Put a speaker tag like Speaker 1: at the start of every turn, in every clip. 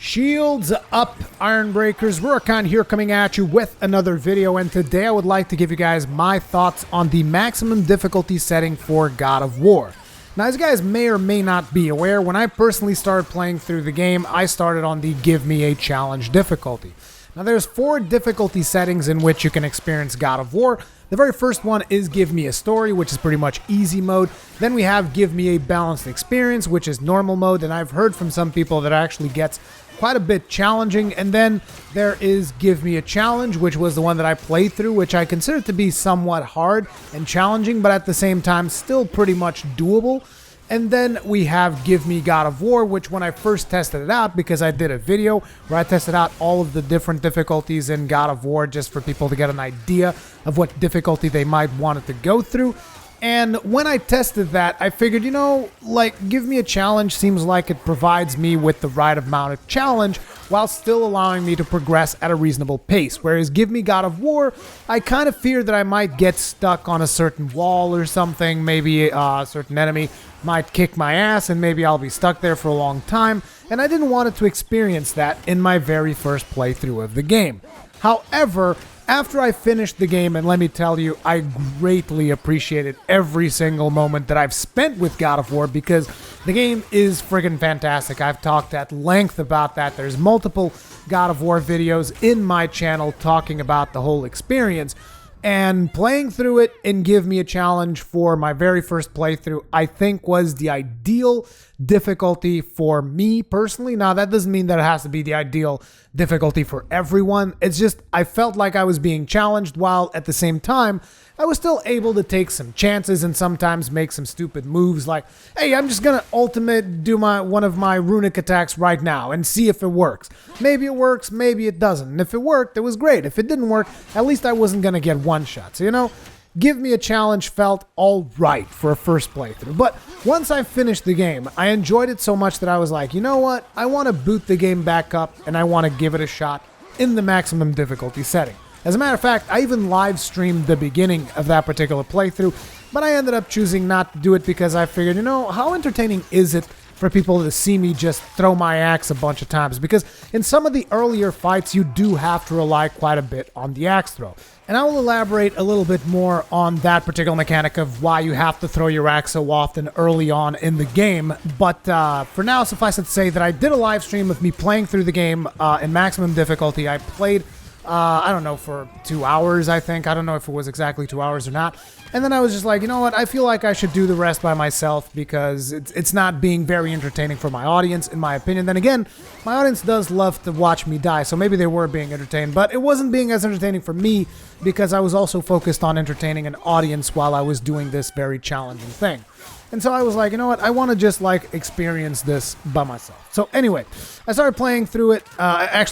Speaker 1: Shields up, Iron Breakers. Rurikhan here coming at you with another video, and today I would like to give you guys my thoughts on the maximum difficulty setting for God of War. Now, as you guys may or may not be aware, when I personally started playing through the game, I started on the Give Me a Challenge difficulty. Now, there's 4 difficulty settings in which you can experience God of War. The very first one is Give Me a Story, which is pretty much easy mode. Then we have Give Me a Balanced Experience, which is normal mode, and I've heard from some people that actually gets quite a bit challenging. And then there is Give Me a Challenge, which was the one that I played through, which I consider to be somewhat hard and challenging, but at the same time still pretty much doable. And then we have Give Me God of War, which when I first tested it out, because I did a video where I tested out all of the different difficulties in God of War just for people to get an idea of what difficulty they might want it to go through. And when I tested that, I figured, Give Me a Challenge seems like it provides me with the right amount of challenge while still allowing me to progress at a reasonable pace. Whereas Give Me God of War, I kind of fear that I might get stuck on a certain wall or something. Maybe a certain enemy might kick my ass and maybe I'll be stuck there for a long time. And I didn't want it to experience that in my very first playthrough of the game. However, after I finished the game, and let me tell you, I greatly appreciated every single moment that I've spent with God of War because the game is friggin' fantastic. I've talked at length about that. There's multiple God of War videos in my channel talking about the whole experience. And playing through it and Give Me a Challenge for my very first playthrough, I think was the ideal difficulty for me personally. Now, that doesn't mean that it has to be the ideal difficulty for everyone. It's just I felt like I was being challenged while at the same time I was still able to take some chances and sometimes make some stupid moves like, hey, I'm just gonna ultimate do one of my runic attacks right now and see if it works. Maybe it works, maybe it doesn't. And if it worked, it was great. If it didn't work, at least I wasn't gonna get one shot. So, Give Me a Challenge felt all right for a first playthrough. But once I finished the game, I enjoyed it so much that I was like, you know what? I want to boot the game back up and I want to give it a shot in the maximum difficulty setting. As a matter of fact, I even live streamed the beginning of that particular playthrough, but I ended up choosing not to do it because I figured, how entertaining is it for people to see me just throw my axe a bunch of times? Because in some of the earlier fights, you do have to rely quite a bit on the axe throw. And I will elaborate a little bit more on that particular mechanic of why you have to throw your axe so often early on in the game. But for now, suffice it to say that I did a live stream of me playing through the game in maximum difficulty. I played for 2 hours, I think. I don't know if it was exactly 2 hours or not. And then I was just like, you know what? I feel like I should do the rest by myself because it's not being very entertaining for my audience, in my opinion. Then again, my audience does love to watch me die, so maybe they were being entertained. But it wasn't being as entertaining for me because I was also focused on entertaining an audience while I was doing this very challenging thing. And so I was like, you know what? I want to just experience this by myself. So anyway, I started playing through it. I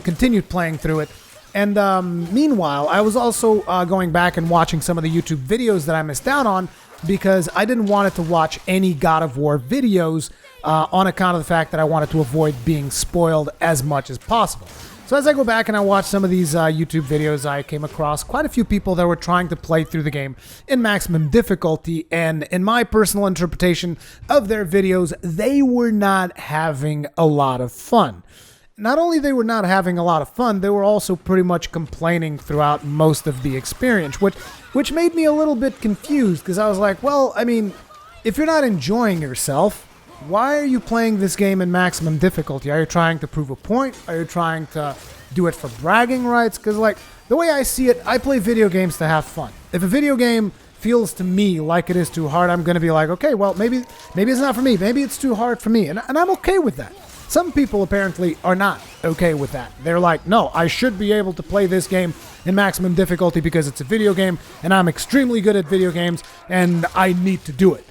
Speaker 1: continued playing through it. And meanwhile, I was also going back and watching some of the YouTube videos that I missed out on because I didn't want to watch any God of War videos on account of the fact that I wanted to avoid being spoiled as much as possible. So as I go back and I watch some of these YouTube videos, I came across quite a few people that were trying to play through the game in maximum difficulty, and in my personal interpretation of their videos, they were not having a lot of fun. Not only they were not having a lot of fun, they were also pretty much complaining throughout most of the experience, which made me a little bit confused because I was like, well, I mean, if you're not enjoying yourself, why are you playing this game in maximum difficulty? Are you trying to prove a point? Are you trying to do it for bragging rights? Because, the way I see it, I play video games to have fun. If a video game feels to me like it is too hard, I'm going to be like, okay, well, maybe it's not for me. Maybe it's too hard for me. And I'm okay with that. Some people apparently are not okay with that. They're like, no, I should be able to play this game in maximum difficulty because it's a video game, and I'm extremely good at video games, and I need to do it.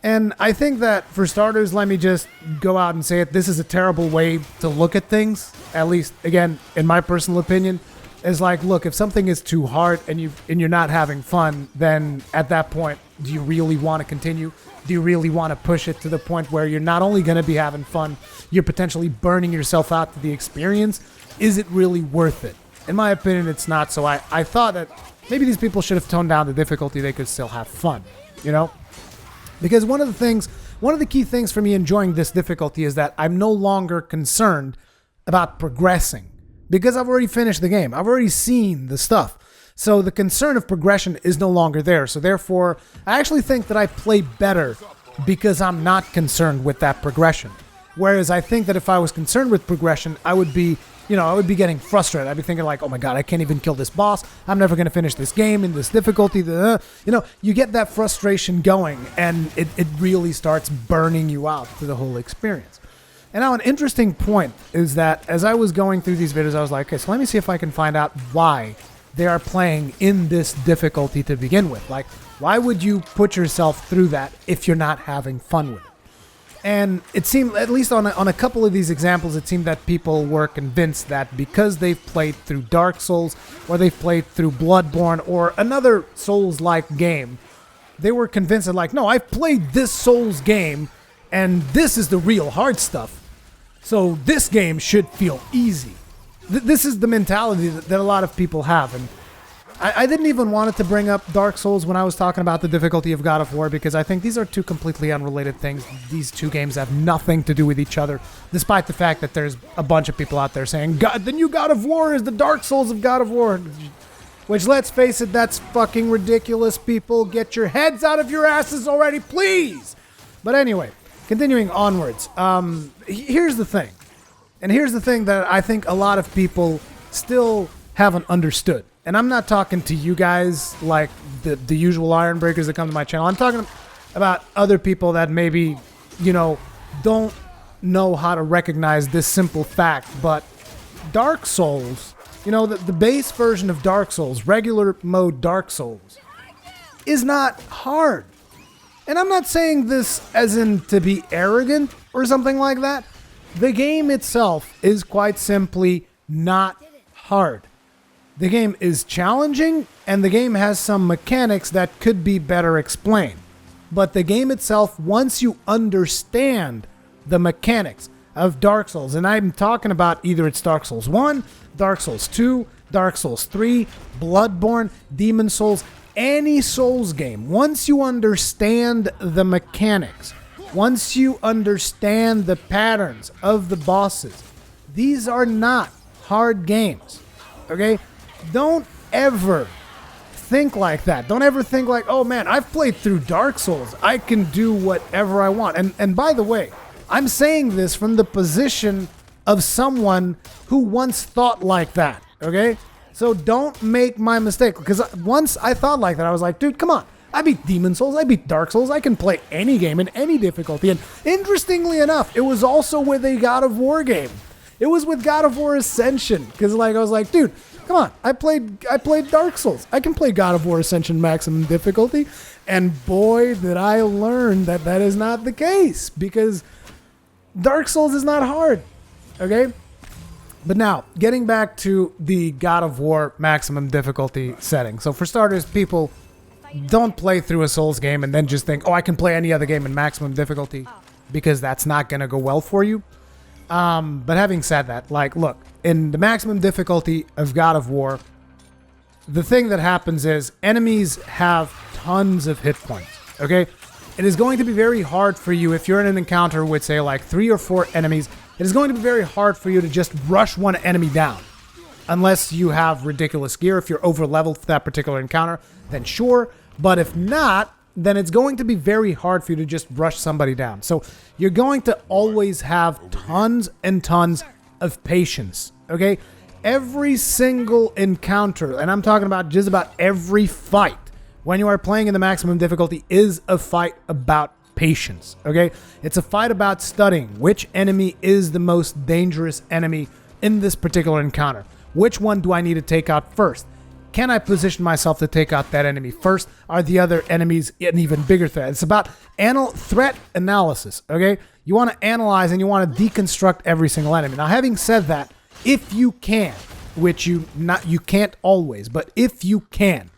Speaker 1: And I think that, for starters, let me just go out and say it, this is a terrible way to look at things, at least, again, in my personal opinion, is like, look, if something is too hard and you're not having fun, then at that point, do you really want to continue? Do you really want to push it to the point where you're not only going to be having fun, you're potentially burning yourself out to the experience? Is it really worth it? In my opinion, it's not. So I thought that maybe these people should have toned down the difficulty. They could still have fun, Because one of the key things for me enjoying this difficulty is that I'm no longer concerned about progressing because I've already finished the game. I've already seen the stuff. So the concern of progression is no longer there. So therefore, I actually think that I play better because I'm not concerned with that progression. Whereas I think that if I was concerned with progression, I would be getting frustrated. I'd be thinking like, oh my God, I can't even kill this boss. I'm never going to finish this game in this difficulty. You get that frustration going and it really starts burning you out through the whole experience. And now an interesting point is that as I was going through these videos, I was like, okay, so let me see if I can find out why they are playing in this difficulty to begin with. Like, why would you put yourself through that if you're not having fun with it? And it seemed, at least on a couple of these examples, it seemed that people were convinced that because they've played through Dark Souls, or they've played through Bloodborne, or another Souls-like game, they were convinced that like, no, I've played this Souls game, and this is the real hard stuff. So this game should feel easy. This is the mentality that a lot of people have. And I didn't even want to bring up Dark Souls when I was talking about the difficulty of God of War, because I think these are two completely unrelated things. These two games have nothing to do with each other, despite the fact that there's a bunch of people out there saying, God, the new God of War is the Dark Souls of God of War. Which, let's face it, that's fucking ridiculous, people. Get your heads out of your asses already, please! But anyway, continuing onwards. Here's the thing. And here's the thing that I think a lot of people still haven't understood. And I'm not talking to you guys like the usual Iron Breakers that come to my channel. I'm talking about other people that maybe, don't know how to recognize this simple fact. But Dark Souls, the base version of Dark Souls, regular mode Dark Souls, is not hard. And I'm not saying this as in to be arrogant or something like that. The game itself is quite simply not hard. The game is challenging, and the game has some mechanics that could be better explained. But the game itself, once you understand the mechanics of Dark Souls, and I'm talking about either it's Dark Souls 1, Dark Souls 2, Dark Souls 3, Bloodborne, Demon Souls, any Souls game, once you understand the mechanics, once you understand the patterns of the bosses, these are not hard games, okay? Don't ever think like that. Don't ever think like, oh man, I've played through Dark Souls. I can do whatever I want. And by the way, I'm saying this from the position of someone who once thought like that, okay? So don't make my mistake, because once I thought like that, I was like, dude, come on. I beat Demon Souls, I beat Dark Souls, I can play any game in any difficulty. And interestingly enough, it was also with a God of War game. It was with God of War Ascension, because I was like, dude, come on, I played Dark Souls. I can play God of War Ascension maximum difficulty. And boy, did I learn that that is not the case, because Dark Souls is not hard, okay? But now, getting back to the God of War maximum difficulty setting. So for starters, people don't play through a Souls game and then just think, oh, I can play any other game in maximum difficulty, because that's not going to go well for you. But having said that, like, look, in the maximum difficulty of God of War, the thing that happens is enemies have tons of hit points, okay? It is going to be very hard for you if you're in an encounter with, say, like 3 or 4 enemies. It is going to be very hard for you to just rush one enemy down. Unless you have ridiculous gear. If you're over leveled for that particular encounter, then sure. But if not, then it's going to be very hard for you to just rush somebody down. So you're going to always have tons and tons of patience, okay? Every single encounter, and I'm talking about just about every fight, when you are playing in the maximum difficulty, is a fight about patience, okay? It's a fight about studying which enemy is the most dangerous enemy in this particular encounter. Which one do I need to take out first? Can I position myself to take out that enemy first? Are the other enemies an even bigger threat? It's about threat analysis, okay? You want to analyze and you want to deconstruct every single enemy. Now, having said that, if you can, which you can't always, but if you can,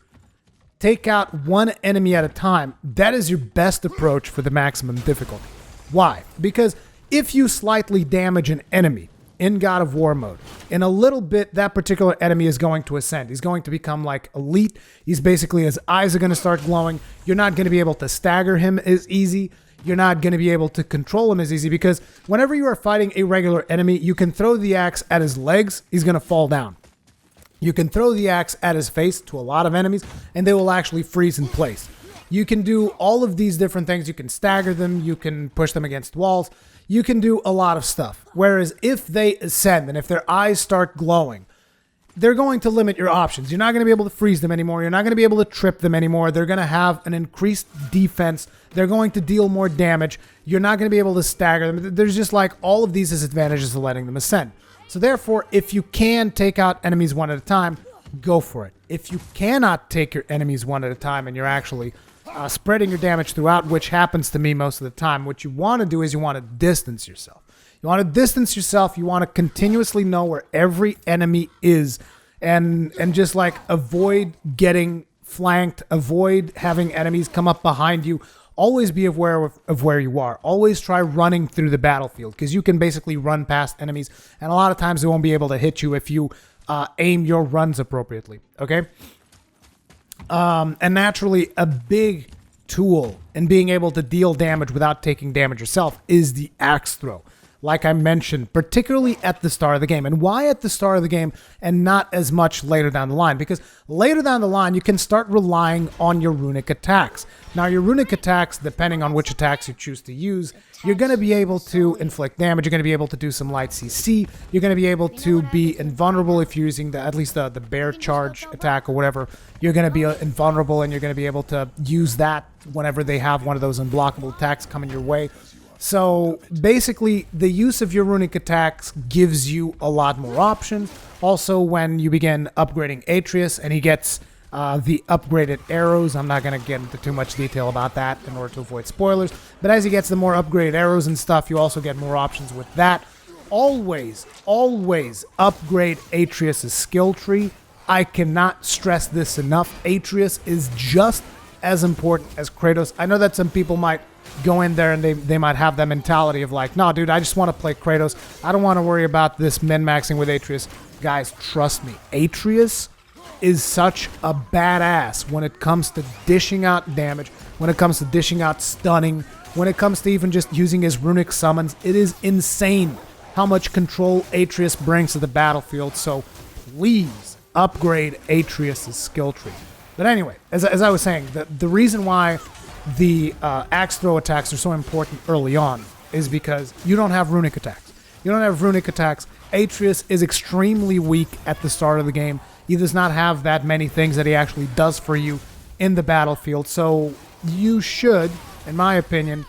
Speaker 1: take out one enemy at a time, that is your best approach for the maximum difficulty. Why? Because if you slightly damage an enemy, in God of War mode, in a little bit, that particular enemy is going to ascend. He's going to become like elite. He's basically, his eyes are going to start glowing. You're not going to be able to stagger him as easy. You're not going to be able to control him as easy because whenever you are fighting a regular enemy, you can throw the axe at his legs. He's going to fall down. You can throw the axe at his face to a lot of enemies, and they will actually freeze in place. You can do all of these different things. You can stagger them. You can push them against walls. You can do a lot of stuff. Whereas if they ascend and if their eyes start glowing, they're going to limit your options. You're not going to be able to freeze them anymore. You're not going to be able to trip them anymore. They're going to have an increased defense. They're going to deal more damage. You're not going to be able to stagger them. There's just like all of these disadvantages of letting them ascend. So therefore, if you can take out enemies one at a time, go for it. If you cannot take your enemies one at a time and you're actually spreading your damage throughout, which happens to me most of the time, what you want to do is you want to distance yourself. You want to distance yourself. You want to continuously know where every enemy is and just like avoid getting flanked, avoid having enemies come up behind you. Always be aware of where you are. Always try running through the battlefield because you can basically run past enemies, and a lot of times they won't be able to hit you if you aim your runs appropriately, okay? And naturally, a big tool in being able to deal damage without taking damage yourself is the axe throw. Like I mentioned, particularly at the start of the game. And why at the start of the game and not as much later down the line? Because later down the line, you can start relying on your runic attacks. Now, your runic attacks, depending on which attacks you choose to use, you're going to be able to inflict damage. You're going to be able to do some light CC. You're going to be able to be invulnerable if you're using at least the bear charge attack or whatever. You're going to be invulnerable, and you're going to be able to use that whenever they have one of those unblockable attacks coming your way. So basically, the use of your runic attacks gives you a lot more options. Also, when you begin upgrading Atreus and he gets the upgraded arrows, I'm not going to get into too much detail about that in order to avoid spoilers, but as he gets the more upgraded arrows and stuff, you also get more options with that. Always upgrade Atreus' skill tree. I cannot stress this enough. Atreus is just as important as Kratos. I know that some people might go in there and they might have that mentality of like, no, dude, I just want to play Kratos. I don't want to worry about this min-maxing with Atreus. Guys, trust me, Atreus is such a badass when it comes to dishing out damage, when it comes to dishing out stunning, when it comes to even just using his runic summons. It is insane how much control Atreus brings to the battlefield, so please upgrade Atreus' skill tree. But anyway, as I was saying, the reason why the axe throw attacks are so important early on is because you don't have runic attacks. You don't have runic attacks. Atreus is extremely weak at the start of the game. He does not have that many things that he actually does for you in the battlefield. So you should, in my opinion,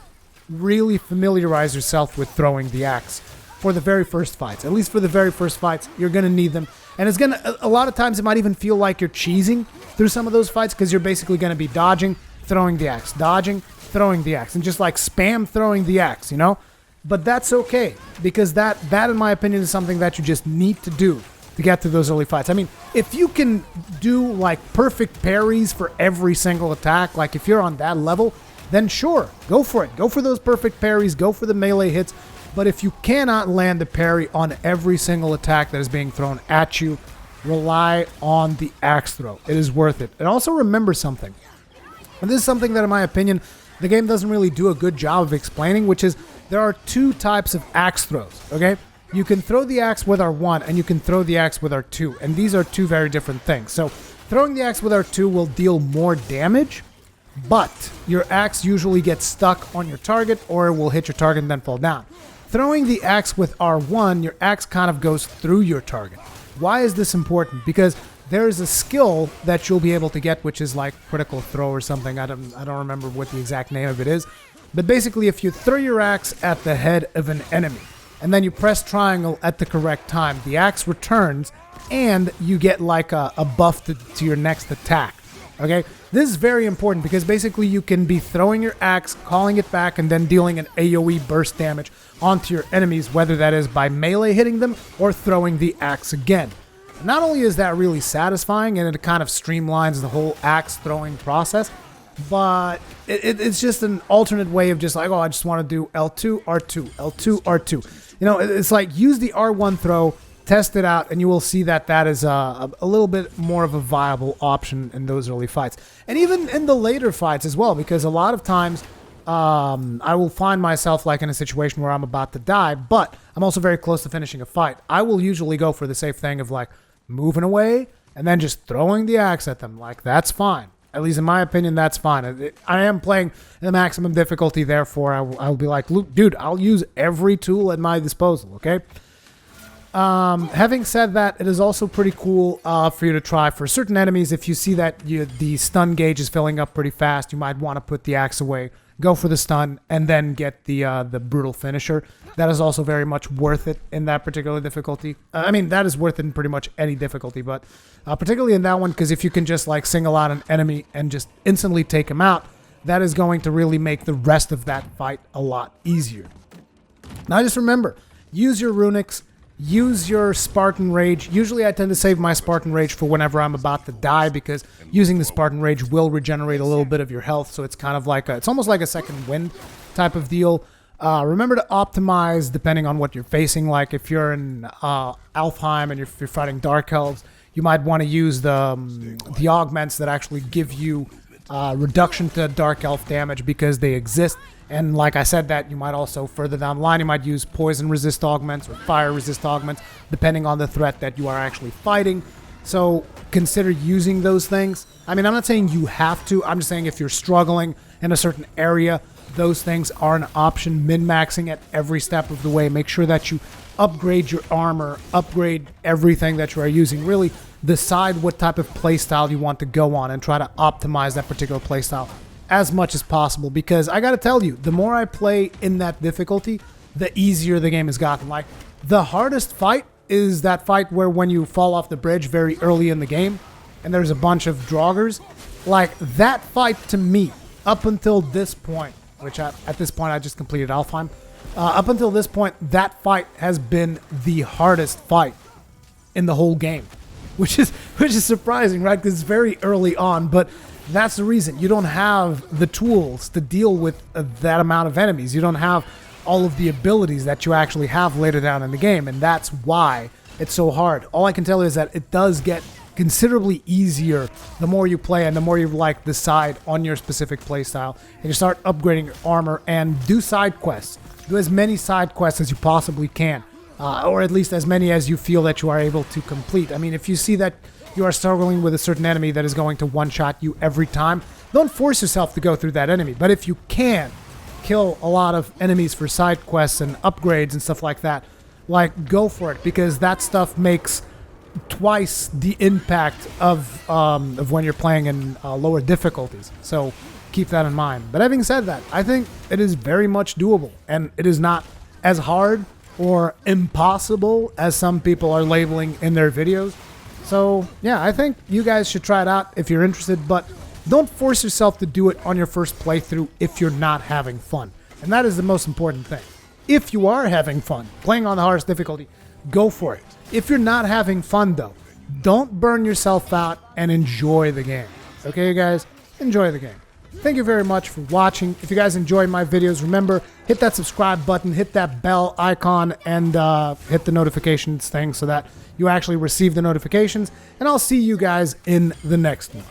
Speaker 1: really familiarize yourself with throwing the axe for the very first fights. At least for the very first fights, you're going to need them. And it's going to, a lot of times it might even feel like you're cheesing through some of those fights because you're basically going to be dodging, throwing the axe, dodging, throwing the axe, and just like spam throwing the axe, you know? But that's okay, because that in my opinion is something that you just need to do to get through those early fights. I mean, if you can do like perfect parries for every single attack, like if you're on that level, then sure, go for it. Go for those perfect parries, go for the melee hits. But if you cannot land a parry on every single attack that is being thrown at you, rely on the axe throw. It is worth it. And also remember something. And this is something that, in my opinion, the game doesn't really do a good job of explaining, which is there are two types of axe throws, okay? You can throw the axe with R1 and you can throw the axe with R2, and these are two very different things. So throwing the axe with R2 will deal more damage, but your axe usually gets stuck on your target or it will hit your target and then fall down. Throwing the axe with R1, your axe kind of goes through your target. Why is this important? Because there is a skill that you'll be able to get, which is like critical throw or something. I don't remember what the exact name of it is. But basically, if you throw your axe at the head of an enemy, and then you press triangle at the correct time, the axe returns, and you get like a buff to your next attack. Okay? This is very important because basically you can be throwing your axe, calling it back, and then dealing an AoE burst damage onto your enemies, whether that is by melee hitting them or throwing the axe again. Not only is that really satisfying and it kind of streamlines the whole axe throwing process, but it's just an alternate way of just like, oh, I just want to do L2, R2, L2, R2. You know, it's like use the R1 throw, test it out, and you will see that that is a little bit more of a viable option in those early fights. And even in the later fights as well, because a lot of times I will find myself like in a situation where I'm about to die, but I'm also very close to finishing a fight. I will usually go for the safe thing of like moving away and then just throwing the axe at them. Like, that's fine. At least in my opinion, that's fine. I am playing the maximum difficulty, therefore I'll be like, Luke, dude, I'll use every tool at my disposal, okay? Having said that, it is also pretty cool for you to try for certain enemies. If you see that the stun gauge is filling up pretty fast, you might want to put the axe away, go for the stun, and then get the brutal finisher. That is also very much worth it in that particular difficulty. I mean, that is worth it in pretty much any difficulty, but particularly in that one, because if you can just like single out an enemy and just instantly take him out, that is going to really make the rest of that fight a lot easier. Now just remember, use your runics, use your Spartan Rage. Usually I tend to save my Spartan Rage for whenever I'm about to die, because using the Spartan Rage will regenerate a little bit of your health, so it's kind of like it's almost like a second wind type of deal. Remember to optimize depending on what you're facing. Like if you're in Alfheim and you're fighting Dark Elves, you might want to use the augments that actually give you reduction to Dark Elf damage, because they exist. And like I said, that you might also further down the line, you might use poison resist augments or fire resist augments, depending on the threat that you are actually fighting. So consider using those things. I mean, I'm not saying you have to. I'm just saying if you're struggling in a certain area, those things are an option. Min-maxing at every step of the way. Make sure that you upgrade your armor, upgrade everything that you are using. Really decide what type of playstyle you want to go on and try to optimize that particular playstyle as much as possible, because I gotta tell you, the more I play in that difficulty, the easier the game has gotten. Like, the hardest fight is that fight where when you fall off the bridge very early in the game and there's a bunch of draugrs. Like, that fight to me, up until this point, which at this point I just completed Alfheim, up until this point, that fight has been the hardest fight in the whole game, which is surprising, right? Because it's very early on, but that's the reason. You don't have the tools to deal with that amount of enemies. You don't have all of the abilities that you actually have later down in the game, and that's why it's so hard. All I can tell you is that it does get considerably easier the more you play and the more you like decide on your specific playstyle, and you start upgrading your armor and do side quests. Do as many side quests as you possibly can, or at least as many as you feel that you are able to complete. I mean, if you see that you are struggling with a certain enemy that is going to one-shot you every time, don't force yourself to go through that enemy. But if you can kill a lot of enemies for side quests and upgrades and stuff like that, like, go for it, because that stuff makes twice the impact of when you're playing in lower difficulties. So keep that in mind. But having said that, I think it is very much doable, and it is not as hard or impossible as some people are labeling in their videos. So yeah, I think you guys should try it out if you're interested, but don't force yourself to do it on your first playthrough if you're not having fun. And that is the most important thing. If you are having fun playing on the hardest difficulty, go for it. If you're not having fun though, don't burn yourself out and enjoy the game. Okay, you guys? Enjoy the game. Thank you very much for watching. If you guys enjoy my videos, remember, hit that subscribe button, hit that bell icon, and hit the notifications thing so that you actually receive the notifications. And I'll see you guys in the next one.